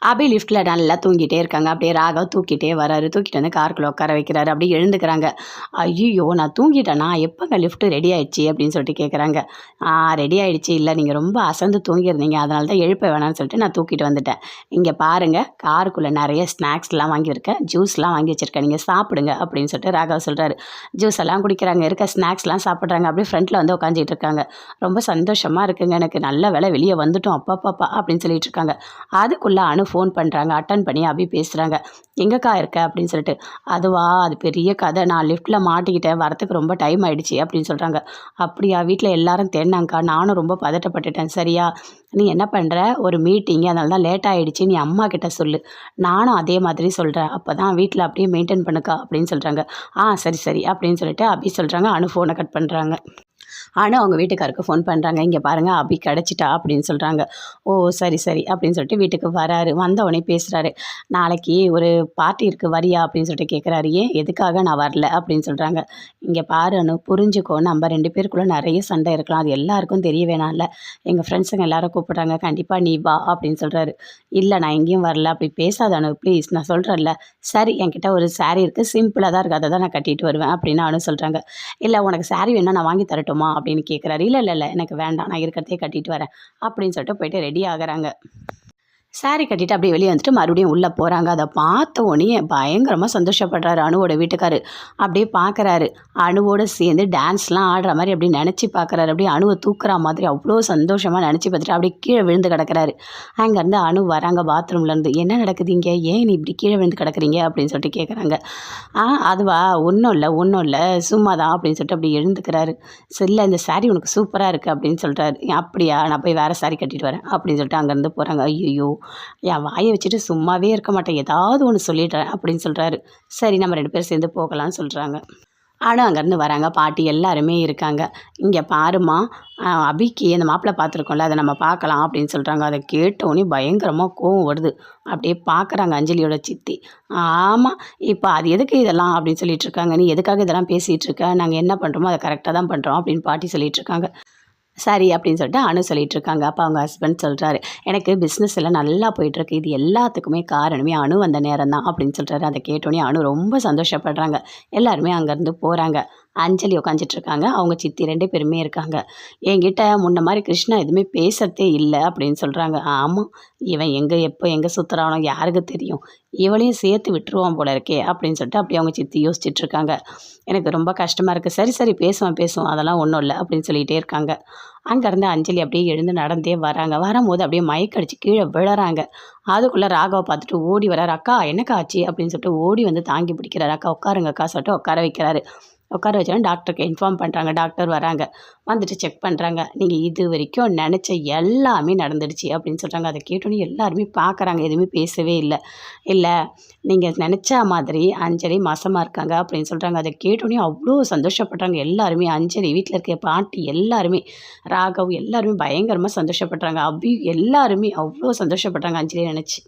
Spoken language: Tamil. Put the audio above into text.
அபி லிஃப்ட்டில் நல்லா தூங்கிட்டே இருக்காங்க. அப்படியே ராகவ் தூக்கிட்டே வராரு. தூக்கிட்டு வந்து காருக்குள்ளே உட்கார வைக்கிறாரு. அப்படியே எழுந்துக்கிறாங்க. ஐயோ, நான் தூங்கிட்டேனா, எப்போங்க லிஃப்ட்டு ரெடி ஆயிடுச்சு அப்படின்னு சொல்லிட்டு கேட்குறாங்க. ரெடி ஆயிடுச்சு, இல்லை நீங்கள் ரொம்ப அசந்து தூங்கியிருந்தீங்க, அதனால தான் எழுப்ப வேணாம்னு சொல்லிட்டு நான் தூக்கிட்டு வந்துட்டேன். இங்கே பாருங்கள், காருக்குள்ளே நிறைய ஸ்நாக்ஸ்லாம் வாங்கியிருக்கேன், ஜூஸ்லாம் வாங்கி வச்சுருக்கேன், நீங்கள் சாப்பிடுங்க அப்படின்னு சொல்லிட்டு ராகவ் சொல்கிறாரு. ஜூஸ் எல்லாம் குடிக்கிறாங்க, இருக்க ஸ்நாக்ஸ்லாம் சாப்பிட்றாங்க. அப்படியே ஃப்ரண்ட்டில் வந்து உட்காந்துட்டு இருக்காங்க. ரொம்ப சந்தோஷமாக இருக்குங்க, எனக்கு நல்ல வேலை வெளியே வந்துட்டோம் அப்பாப்பாப்பா அப்படின்னு சொல்லிட்டு இருக்காங்க. அதுக்குள்ளே ஃபோன் பண்ணுறாங்க. அட்டன் பண்ணி அபி பேசுகிறாங்க. எங்கக்கா இருக்க அப்படின்னு சொல்லிட்டு. அதுவா, அது பெரிய கதை, நான் லிஃப்ட்டில் மாட்டிக்கிட்டேன், வரத்துக்கு ரொம்ப டைம் ஆகிடுச்சி அப்படின்னு சொல்கிறாங்க. அப்படியா, வீட்டில் எல்லாரும் தேடினாங்க்கா, நானும் ரொம்ப பதட்டப்பட்டுட்டேன். சரியா, நீ என்ன பண்ணுற, ஒரு மீட்டிங்கு, அதனால தான் லேட் ஆகிடுச்சி, நீ அம்மா கிட்ட சொல்லு, நானும் அதே மாதிரி சொல்கிறேன், அப்போ தான் வீட்டில் அப்படியே மெயின்டைன் பண்ணுக்கா அப்படின்னு சொல்கிறாங்க. சரி சரி அப்படின்னு சொல்லிட்டு அபி சொல்கிறாங்க. ஃபோனை கட் பண்ணுறாங்க. ஆனால் அவங்க வீட்டுக்காருக்கு ஃபோன் பண்ணுறாங்க. இங்கே பாருங்கள், அபி கிடச்சிட்டா அப்படின்னு சொல்கிறாங்க. ஓ சரி சரி அப்படின்னு சொல்லிட்டு வீட்டுக்கு வராரு. வந்தவொடனே பேசுகிறாரு. நாளைக்கு ஒரு பார்ட்டி இருக்குது, வரியா அப்படின்னு சொல்லிட்டு கேட்குறாரு. ஏன், எதுக்காக நான் வரல அப்படின்னு சொல்கிறாங்க. இங்கே பாரு அனு, புரிஞ்சுக்கோ, நம்ம 2 பேருக்குள்ளே நிறைய சண்டை இருக்கலாம், அது எல்லாருக்கும் தெரிய வேணாம்ல, எங்கள் ஃப்ரெண்ட்ஸுங்க எல்லாரும் கூப்பிட்றாங்க, கண்டிப்பாக நீ வா அப்படின்னு சொல்கிறாரு. இல்லை, நான் எங்கேயும் வரல, அப்படி பேசாத அனு ப்ளீஸ், நான் சொல்கிறேன்ல. சரி, என்கிட்ட ஒரு சாரீ இருக்குது, சிம்பிளாக தான் இருக்குது, அதை தான் நான் கட்டிட்டு வருவேன் அப்படின்னு அனு சொல்கிறாங்க. இல்லை, உனக்கு சாரீ வேணா நான் வாங்கி தரட்டுமா அப்படின்னு கேட்குறாரு. இல்லை எனக்கு வேண்டாம், நான் இருக்கிறதே கட்டிட்டு வரேன் அப்படின்னு சொல்லிட்டு போயிட்டு ரெடி ஆகுறாங்க. சாரி கட்டிட்டு அப்படியே வெளியே வந்துட்டு மறுபடியும் உள்ளே போகிறாங்க. அதை பார்த்த உடனே பயங்கரமாக சந்தோஷப்படுறாரு அனுவோட வீட்டுக்காரு. அப்படியே பார்க்குறாரு, அணுவோடு சேர்ந்து டான்ஸ்லாம் ஆடுற மாதிரி அப்படி நினச்சி பார்க்குறாரு. அப்படியே அணுவை தூக்குற மாதிரி அவ்வளோ சந்தோஷமாக நினச்சி பார்த்துட்டு அப்படியே கீழே விழுந்து கிடக்கிறாரு. அங்கேருந்து அணு வராங்க பாத்ரூம்லேருந்து. என்ன நடக்குது இங்கே, ஏன் நீ இப்படி கீழே விழுந்து கிடக்குறீங்க அப்படின்னு சொல்லிட்டு கேட்குறாங்க. அதுவா, ஒன்றும் இல்லை சும்மா தான் அப்படின்னு சொல்லிட்டு அப்படி எழுந்துக்கிறாரு. சரி, இல்லை இந்த சாரீ உனக்கு சூப்பராக இருக்குது அப்படின்னு சொல்கிறாரு. அப்படியா, நான் போய் வேறு சாரீ கட்டிட்டு வரேன் அப்படின்னு சொல்லிட்டு அங்கேருந்து போகிறாங்க. ஐயோ, என் வாயை வச்சுட்டு சும்மாவே இருக்க மாட்டேன், ஏதாவது ஒன்று சொல்லிடுறேன் அப்படின்னு சொல்கிறாரு. சரி, நம்ம 2 பேரும் சேர்ந்து போகலான்னு சொல்கிறாங்க. ஆனால் அங்கேருந்து வராங்க. பாட்டி எல்லாருமே இருக்காங்க. இங்கே பாருமா, அபிக்கு அந்த மாப்பிள்ளை பார்த்துருக்கோம்ல, அதை நம்ம பார்க்கலாம் அப்படின்னு சொல்கிறாங்க. அதை கேட்டோன்னே பயங்கரமாக கோவம் வருது. அப்படியே பார்க்குறாங்க அஞ்சலியோட சித்தி. ஆமாம், இப்போ அது எதுக்கு இதெல்லாம் அப்படின்னு சொல்லிட்டு இருக்காங்க, நீ எதுக்காக இதெல்லாம் பேசிகிட்டு இருக்க, நாங்கள் என்ன பண்ணுறோமோ அதை கரெக்டாக தான் பண்ணுறோம் அப்படின்னு பாட்டி சொல்லிட்டு இருக்காங்க. சரி அப்படின்னு சொல்லிட்டு அனு சொல்லிட்டு இருக்காங்க. அப்போ அவங்க ஹஸ்பண்ட் சொல்கிறாரு, எனக்கு பிஸ்னஸ் எல்லாம் நல்லா போயிட்டுருக்கு, இது எல்லாத்துக்குமே காரணமே அனு அந்த நேரம் தான் அப்படின்னு சொல்கிறாரு. அதை கேட்டோன்னே அனு ரொம்ப சந்தோஷப்படுறாங்க. எல்லாருமே அங்கேருந்து போகிறாங்க. அஞ்சலி உட்காந்துட்ருக்காங்க, அவங்க சித்தி 2 பேருமே இருக்காங்க. என்கிட்ட முன்ன மாதிரி கிருஷ்ணா எதுவுமே பேசுகிறதே இல்லை அப்படின்னு சொல்கிறாங்க. ஆமாம், இவன் எப்போ எங்கே சுற்றுறானோ யாருக்கு தெரியும், இவளையும் சேர்த்து விட்டுருவான் போல இருக்கே அப்படின்னு சொல்லிட்டு அப்படியே அவங்க சித்தி யோசிச்சுட்ருக்காங்க. எனக்கு ரொம்ப கஷ்டமாக இருக்குது. சரி சரி பேசுவோம், அதெல்லாம் ஒன்றும் இல்லை அப்படின்னு சொல்லிகிட்டே இருக்காங்க. அங்கேருந்து அஞ்சலி அப்படியே எழுந்து நடந்தே வராங்க. வரும்போது அப்படியே மயக்கடிச்சு கீழே விழறாங்க. அதுக்குள்ளே ராகவை பார்த்துட்டு ஓடி வராரு. அக்கா என்னக்கா ஆச்சு அப்படின்னு சொல்லிட்டு ஓடி வந்து தாங்கி பிடிக்கிறாரு. அக்கா உட்காருங்க அக்கா சொல்லிட்டு உட்கார வைக்கிறாரு. உட்கார வச்சோன்னா டாக்டருக்கு இன்ஃபார்ம் பண்ணுறாங்க. டாக்டர் வராங்க, வந்துட்டு செக் பண்ணுறாங்க. நீங்கள் இது வரைக்கும் நினச்ச எல்லாமே நடந்துடுச்சு அப்படின்னு சொல்கிறாங்க. அதை கேட்டோன்னே எல்லாருமே பார்க்குறாங்க, எதுவுமே பேசவே இல்லை நீங்கள் நினச்ச மாதிரி அஞ்சலி மாசமாக இருக்காங்க அப்படின்னு சொல்கிறாங்க. அதை கேட்டோன்னே அவ்வளோ சந்தோஷப்படுறாங்க எல்லாருமே. அஞ்சலி வீட்டில் இருக்க பாட்டி எல்லாருமே, ராகவ் எல்லாருமே பயங்கரமாக சந்தோஷப்படுறாங்க. அபி எல்லாருமே அவ்வளோ சந்தோஷப்படுறாங்க அஞ்சலியை நினச்சி.